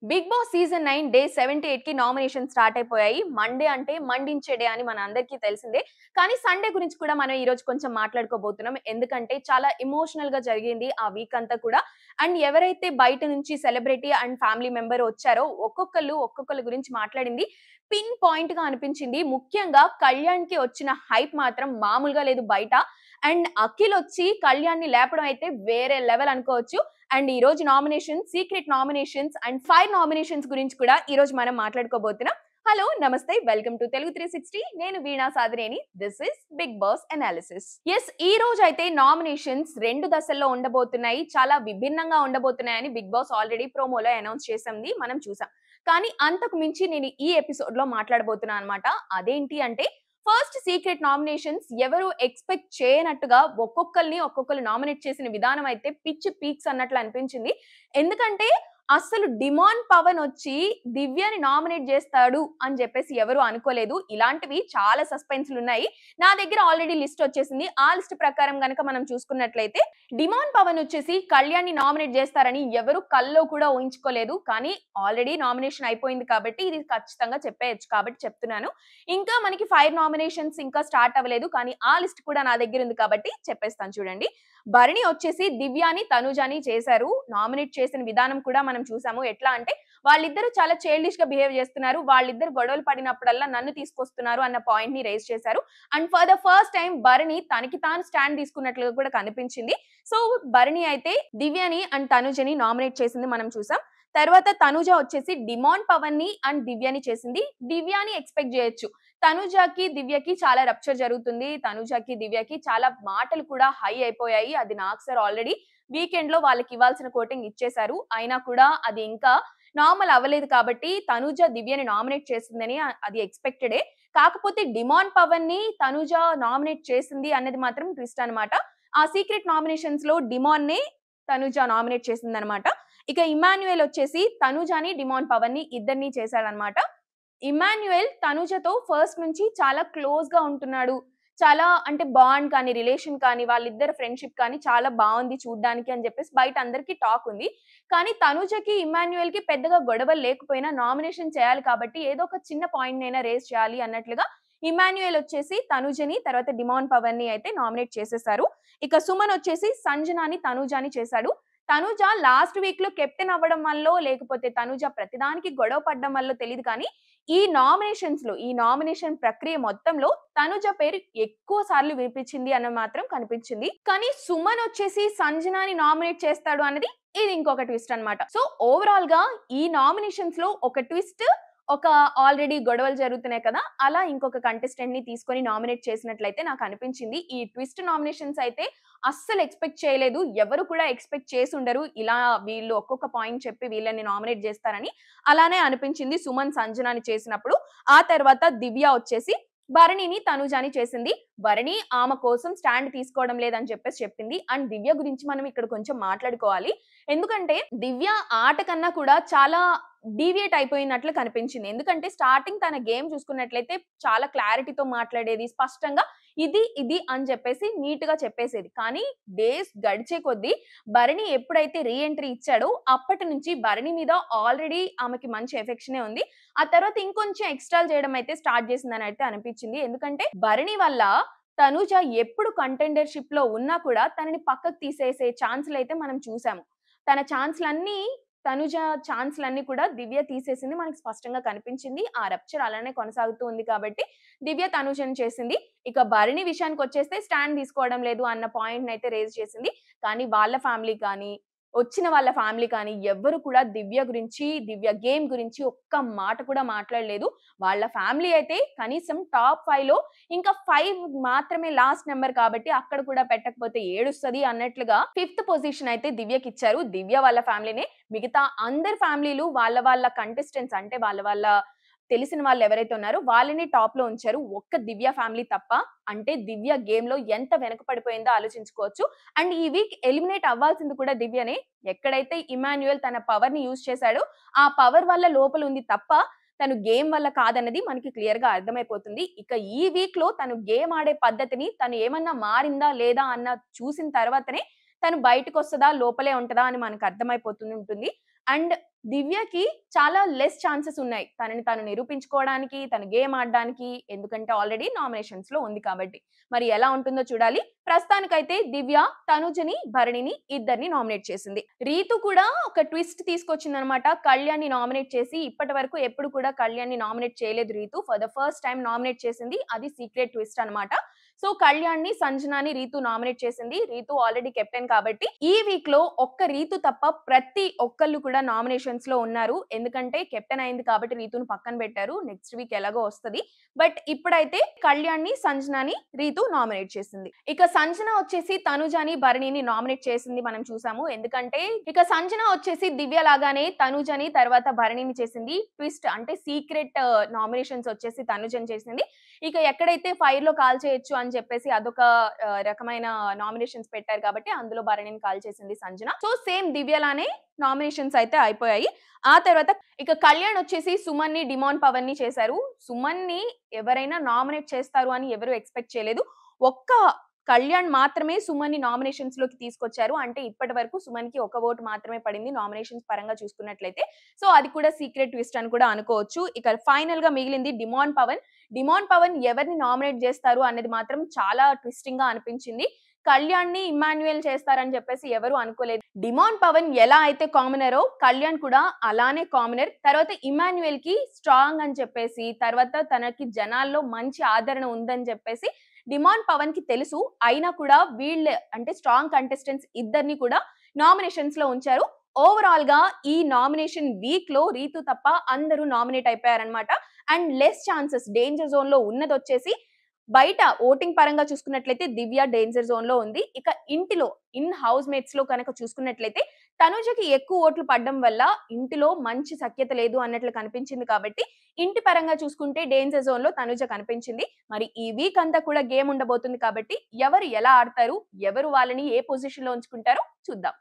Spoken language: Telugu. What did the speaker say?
బిగ్ బాస్ సీజన్ 9 డే 78కి నామినేషన్ స్టార్ట్ అయిపోయాయి. మండే అంటే మండించే డే అని మనందరికీ తెలిసిందే. కానీ సండే గురించి కూడా మనం ఈరోజు కొంచెం మాట్లాడుకోబోతున్నాం. ఎందుకంటే చాలా ఎమోషనల్‌గా జరిగింది ఆ వీక్ అంతా కూడా. అండ్ ఎవరైతే బయట నుంచి సెలబ్రిటీ అండ్ ఫ్యామిలీ మెంబర్ వచ్చారో ఒక్కొక్కళ్ళ గురించి మాట్లాడింది పిన్ పాయింట్‌గా అనిపించింది. ముఖ్యంగా కళ్యాణ్‌కి వచ్చిన హైప్ మాత్రం మామూలుగా లేదు బయట. అండ్ అఖిల్ వచ్చి కళ్యాణ్‌ని లేపడం అయితే వేరే లెవెల్ అనుకోవచ్చు. అండ్ ఈ రోజు secret nominations and fire nominations గురించి కూడా ఈ రోజు మనం మాట్లాడుకోబోతున్నాం. హలో నమస్తే వెల్కమ్ టు తెలుగు 360. నేను Veena Sadineni. This is Bigg Boss analysis. ఈ రోజు అయితే నామినేషన్స్ 2 దశల్లో ఉండబోతున్నాయి. చాలా విభిన్నంగా ఉండబోతున్నాయని బిగ్ బాస్ ఆల్రెడీ ప్రోమోలో అనౌన్స్ చేసింది మనం చూసాం. కానీ అంతకు మించి నేను ఈ ఎపిసోడ్ లో మాట్లాడబోతున్నాను అన్నమాట. అదేంటి అంటే ఫస్ట్ సీక్రెట్ నామినేషన్స్ ఎవరు ఎక్స్‌పెక్ట్ చేయనట్టుగా ఒక్కొక్కళ్ళు నామినేట్ చేసిన విధానం అయితే పిచ్చి పీక్స్ అన్నట్లు అనిపించింది. ఎందుకంటే అస్సలు డిమాండ్ పవన్ వచ్చి దివ్యని నామినేట్ చేస్తాడు అని చెప్పేసి ఎవరు అనుకోలేదు. ఇలాంటివి చాలా సస్పెన్స్‌లున్నాయి. నా దగ్గర ఆల్రెడీ లిస్ట్ వచ్చేసింది. ఆ లిస్ట్ ప్రకారం గనక మనం చూసుకున్నట్లయితే డిమాండ్ పవన్ వచ్చేసి కళ్యాణ్‌ని నామినేట్ చేస్తారని ఎవరు కల్లో కూడా ఊహించుకోలేదు. కానీ ఆల్రెడీ నామినేషన్ అయిపోయింది కాబట్టి ఇది ఖచ్చితంగా చెప్పేయొచ్చు కాబట్టి చెప్తున్నాను. ఇంకా మనకి 5 నామినేషన్స్ ఇంకా స్టార్ట్ అవ్వలేదు. కానీ ఆ లిస్ట్ కూడా నా దగ్గర ఉంది కాబట్టి చెప్పేస్తాను చూడండి. భరణి వచ్చేసి దివ్యాని, తనూజని చేశారు. నామినేట్ చేసిన విధానం కూడా మనం చూసాము. ఎట్లా అంటే వాళ్ళిద్దరూ చాలా చైల్డిష్‌గా బిహేవ్ చేస్తున్నారు. వాళ్ళిద్దరు గొడవలు పడినప్పుడల్లా నన్ను తీసుకొస్తున్నారు అన్న పాయింట్‌ని రైజ్ చేశారు. And for the first time Bharani తనకి తాను స్టాండ్ తీసుకున్నట్లుగా కూడా కనిపించింది. సో భరణి అయితే దివ్యని అండ్ తనుజని నామినేట్ చేసింది మనం చూసాం. తర్వాత తనుజ వచ్చేసి డిమాండ్ పవన్‌ని అండ్ దివ్యని చేసింది. దివ్యాని ఎక్స్‌పెక్ట్ చేయొచ్చు. తనుజకి, దివ్యకి చాలా రప్చర్ జరుగుతుంది. తనుజకి, దివ్యకి చాలా మాటలు కూడా హై అయిపోయాయి. అది నాగ్ సార్ ఆల్రెడీ వీకెండ్‌లో వాళ్ళకి ఇవ్వాల్సిన కోటింగ్ ఇచ్చేశారు. అయినా కూడా అది ఇంకా నార్మల్ అవ్వలేదు కాబట్టి తనుజ దివ్యని నామినేట్ చేసిందని అది ఎక్స్‌పెక్టెడే. కాకపోతే డిమాండ్ పవన్‌ని తనుజ నామినేట్ చేసింది అన్నది మాత్రం ట్విస్ట్ అన్నమాట. ఆ సీక్రెట్ నామినేషన్స్‌లో డిమాండ్‌నే తనుజ నామినేట్ చేసిందన్నమాట. ఇక ఇమ్మాన్యుయల్ వచ్చేసి తనుజని, డిమాండ్ పవన్‌ని ఇద్దరిని చేశాడన్నమాట. ఇమ్మాన్యుయల్ తనుజతో ఫస్ట్ నుంచి చాలా క్లోజ్‌గా ఉంటున్నాడు. చాలా అంటే బాండ్ కానీ, రిలేషన్ కానీ, వాళ్ళిద్దరి ఫ్రెండ్‌షిప్ కానీ చాలా బావుంది చూడ్డానికి అని చెప్పేసి బయట అందరికి టాక్ ఉంది. కానీ తనుజకి, ఇమ్మాన్యుయల్‌కి పెద్దగా గొడవలు లేకపోయినా నామినేషన్ చేయాలి కాబట్టి ఏదో ఒక చిన్న పాయింట్‌నైనా రైజ్ చేయాలి అన్నట్లుగా ఇమ్మాన్యుయల్ వచ్చేసి తనుజని, తర్వాత డిమాండ్ పవన్‌ని అయితే నామినేట్ చేసేసారు. ఇక సుమన్ వచ్చేసి సంజనాని, తనుజని చేశాడు. తనుజ లాస్ట్ వీక్‌లో కెప్టెన్ అవ్వడం వల్లో, లేకపోతే తనుజ ప్రతిదానికి గొడవ పడడం వల్లో తెలీదు కానీ ఈ నామినేషన్ ప్రక్రియ మొత్తంలో తనుజ పేరు ఎక్కువ సార్లు వినిపించింది అని మాత్రం కనిపించింది. కానీ సుమన్ వచ్చేసి సంజనాని నామినేట్ చేస్తాడు అన్నది ఇది ఇంకొక ట్విస్ట్ అన్నమాట. సో ఓవరాల్ గా ఈ నామినేషన్స్ లో ఒక ట్విస్ట్, ఒక ఆల్రెడీ గొడవలు జరుగుతున్నాయి కదా! అలా ఇంకొక కంటెస్టెంట్‌ని తీసుకొని నామినేట్ చేసినట్లయితే నాకు అనిపించింది. ఈ ట్విస్ట్ నామినేషన్స్ అయితే అస్సలు ఎక్స్‌పెక్ట్ చేయలేదు. ఎవరు కూడా ఎక్స్‌పెక్ట్ చేసుండరు. ఇలా వీళ్ళు ఒక్కొక్క పాయింట్ చెప్పి వీళ్ళని నామినేట్ జేస్తారని. అలానే అనిపించింది సుమన్ సంజనాని చేసినప్పుడు. ఆ తర్వాత దివ్య వచ్చేసి భరణిని, తనుజని చేసింది. భరణి ఆమె కోసం స్టాండ్ తీసుకోవడం లేదని చెప్పేసి చెప్పింది. అండ్ దివ్య గురించి మనం ఇక్కడ కొంచెం మాట్లాడుకోవాలి. ఎందుకంటే దివ్య ఆట కన్నా కూడా చాలా డీవియేట్ అయిపోయినట్లు కనిపించింది. ఎందుకంటే స్టార్టింగ్ తన గేమ్ చూసుకున్నట్లయితే చాలా క్లారిటీతో మాట్లాడేది. స్పష్టంగా ఇది అని చెప్పేసి నీట్‌గా చెప్పేసేది. కానీ డేస్ గడిచే కొద్దీ భరణి ఎప్పుడైతే రీ ఎంట్రీ ఇచ్చాడో అప్పటి నుంచి భరణి మీద ఆల్రెడీ ఆమెకి మంచి ఎఫెక్షనే ఉంది. ఆ తర్వాత ఇంకొంచెం ఎక్స్ట్రాలు చేయడం అయితే స్టార్ట్ చేసిందని అయితే అనిపించింది. ఎందుకంటే భరణి వల్ల తనూజ ఎప్పుడు కంటెండర్‌షిప్‌లో ఉన్నా కూడా తనని పక్కకు తీసేసే ఛాన్స్‌లయితే మనం చూసాము. తన ఛాన్స్‌లన్నీ తనుజ ఛాన్స్‌లన్నీ కూడా దివ్య తీసేసింది మనకు స్పష్టంగా కనిపించింది. ఆ రప్చర్ అలానే కొనసాగుతూ ఉంది కాబట్టి దివ్య తనుజని చేసింది. ఇక భరణి విషయానికొచ్చేస్తే స్టాండ్ తీసుకోవడం లేదు అన్న పాయింట్‌నయితే రైజ్ చేసింది. కానీ వాళ్ళ ఫ్యామిలీ కానీ, వచ్చిన వాళ్ళ ఫ్యామిలీ కానీ ఎవ్వరు కూడా దివ్య గురించి, దివ్య గేమ్ గురించి ఒక్క మాట కూడా మాట్లాడలేదు. వాళ్ళ ఫ్యామిలీ అయితే కనీసం టాప్ 5లో ఇంకా 5 మాత్రమే లాస్ట్ నంబర్ కాబట్టి అక్కడ కూడా పెట్టకపోతే ఏడుస్తది అన్నట్లుగా ఫిఫ్త్ పొజిషన్ అయితే దివ్యకిచ్చారు. దివ్య వాళ్ళ ఫ్యామిలీనే. మిగతా అందరి ఫ్యామిలీలు వాళ్ళ కంటెస్టెంట్స్ అంటే వాళ్ళ తెలిసిన వాళ్ళు ఎవరైతే ఉన్నారో వాళ్ళని టాప్‌లో ఉంచారు. ఒక్క దివ్య ఫ్యామిలీ తప్ప. అంటే దివ్య గేమ్‌లో ఎంత వెనకపడిపోయిందో ఆలోచించుకోవచ్చు. అండ్ ఈ వీక్ ఎలిమినేట్ అవ్వాల్సింది కూడా దివ్యనే. ఎక్కడైతే ఇమ్మాన్యుయల్ తన పవర్‌ని యూజ్ చేశాడో ఆ పవర్ వల్ల లోపల ఉంది తప్ప తను గేమ్ వల్ల కాదన్నది మనకి క్లియర్‌గా అర్థమైపోతుంది. ఇక ఈ వీక్‌లో తను గేమ్ ఆడే పద్ధతిని తను ఏమన్నా మారిందా లేదా అన్న చూసిన తర్వాతనే తను బయటకొస్తదా? లోపలే ఉంటదా? అని మనకు అర్థమైపోతూ ఉంటుంది. అండ్ దివ్యకి చాలా లెస్ ఛాన్సెస్ ఉన్నాయి. తనని తను నిరూపించుకోవడానికి, తను గేమ్ ఆడడానికి. ఎందుకంటే ఆల్రెడీ నామినేషన్స్‌లో ఉంది కాబట్టి. మరి ఎలా ఉంటుందో చూడాలి. ప్రస్తుతానికైతే దివ్య తనుజని, భరణిని ఇద్దరిని నామినేట్ చేసింది. రీతు కూడా ఒక ట్విస్ట్ తీసుకొచ్చిందనమాట. కళ్యాణ్‌ని నామినేట్ చేసి ఇప్పటివరకు ఎప్పుడు కూడా కళ్యాణ్‌ని నామినేట్ చేయలేదు Rithu. For the first time nominate చేసింది. అది సీక్రెట్ ట్విస్ట్ అన్నమాట. సో కళ్యాణ్‌ని, సంజనాని రీతు నామినేట్ చేసింది. రీతు ఆల్రెడీ కెప్టెన్ కాబట్టి ఈ వీక్‌లో ఒక్క రీతు తప్ప ప్రతి ఒక్కళ్ళు కూడా నామినేషన్స్‌లో ఉన్నారు. ఎందుకంటే కెప్టెన్ అయింది కాబట్టి రీతుని పక్కన పెట్టారు. నెక్స్ట్ వీక్ ఎలాగో వస్తది. బట్ ఇప్పుడైతే కళ్యాణ్‌ని, సంజనాని రీతు నామినేట్ చేసింది. ఇక సంజన వచ్చేసి తనుజని, భరణిని నామినేట్ చేసింది మనం చూసాము. ఎందుకంటే ఇక సంజన వచ్చేసి దివ్య లాగానే తనుజని తర్వాత భరణిని చేసింది. ట్విస్ట్ అంటే సీక్రెట్ నామినేషన్స్ వచ్చేసి తనుజని చేసింది. ఇక ఎక్కడైతే ఫైర్‌లో కాల్చేయొచ్చు అని చెప్పేసి అదొక రకమైన నామినేషన్స్ పెట్టారు కాబట్టి అందులో భరణిని కాల్చేసింది సంజన. సో సేమ్ దివ్యలానే నామినేషన్స్ అయితే అయిపోయాయి. ఆ తర్వాత ఇక కళ్యాణ్ వచ్చేసి సుమన్‌ని, డిమాండ్ పవన్‌ని చేశారు. సుమన్‌ని ఎవరైనా నామినేట్ చేస్తారు అని ఎవరు ఎక్స్‌పెక్ట్ చేయలేదు. ఒక్క కళ్యాణ్ మాత్రమే సుమన్‌ని నామినేషన్స్‌లోకి తీసుకొచ్చారు. అంటే ఇప్పటి వరకు సుమన్‌కి ఒక ఓటు మాత్రమే పడింది నామినేషన్స్ పరంగా చూసుకున్నట్లయితే. సో అది కూడా సీక్రెట్ ట్విస్ట్ అని కూడా అనుకోవచ్చు. ఇక ఫైనల్‌గా మిగిలింది డిమాండ్ పవన్. డిమాండ్ పవన్ ఎవరిని నామినేట్ చేస్తారు అనేది మాత్రం చాలా ట్విస్టింగ్‌గా అనిపించింది. కళ్యాణ్‌ని, ఇమ్మాన్యుయల్ చేస్తారని చెప్పేసి ఎవరు అనుకోలేదు. డిమాండ్ పవన్ ఎలా అయితే కామనరో కళ్యాణ్ కూడా అలానే కామనర్. తర్వాత ఇమ్మాన్యుయల్‌కి స్ట్రాంగ్ అని చెప్పేసి, తర్వాత తనకి జనాల్లో మంచి ఆదరణ ఉందని చెప్పేసి డిమాండ్ పవన్‌కి తెలుసు. అయినా కూడా వీళ్ళు అంటే స్ట్రాంగ్ కంటెస్టెంట్స్ ఇద్దరిని కూడా నామినేషన్స్‌లో ఉంచారు. ఓవరాల్‌గా ఈ నామినేషన్ వీక్‌లో రీతు తప్ప అందరూ నామినేట్ అయిపోయారన్నమాట. అండ్ లెస్ ఛాన్సెస్ డేంజర్ జోన్‌లో ఉన్నదొచ్చేసి బయట ఓటింగ్ పరంగా చూసుకున్నట్లయితే దివ్య డేంజర్ జోన్‌లో ఉంది. ఇక ఇంటిలో హౌస్ మేట్స్‌లో కనుక చూసుకున్నట్లయితే తనుజకి ఎక్కువ ఓట్లు పడడం వల్ల ఇంటిలో మంచి సఖ్యత లేదు అన్నట్లు కనిపించింది కాబట్టి ఇంటి పరంగా చూసుకుంటే డేంజర్ జోన్‌లో తనుజ కనిపించింది. మరి ఈ వీక్ అంతా కూడా గేమ్ ఉండబోతుంది కాబట్టి ఎవరు ఎలా ఆడతారు? ఎవరు వాళ్ళని ఏ పొజిషన్‌లో ఉంచుకుంటారో చూద్దాం.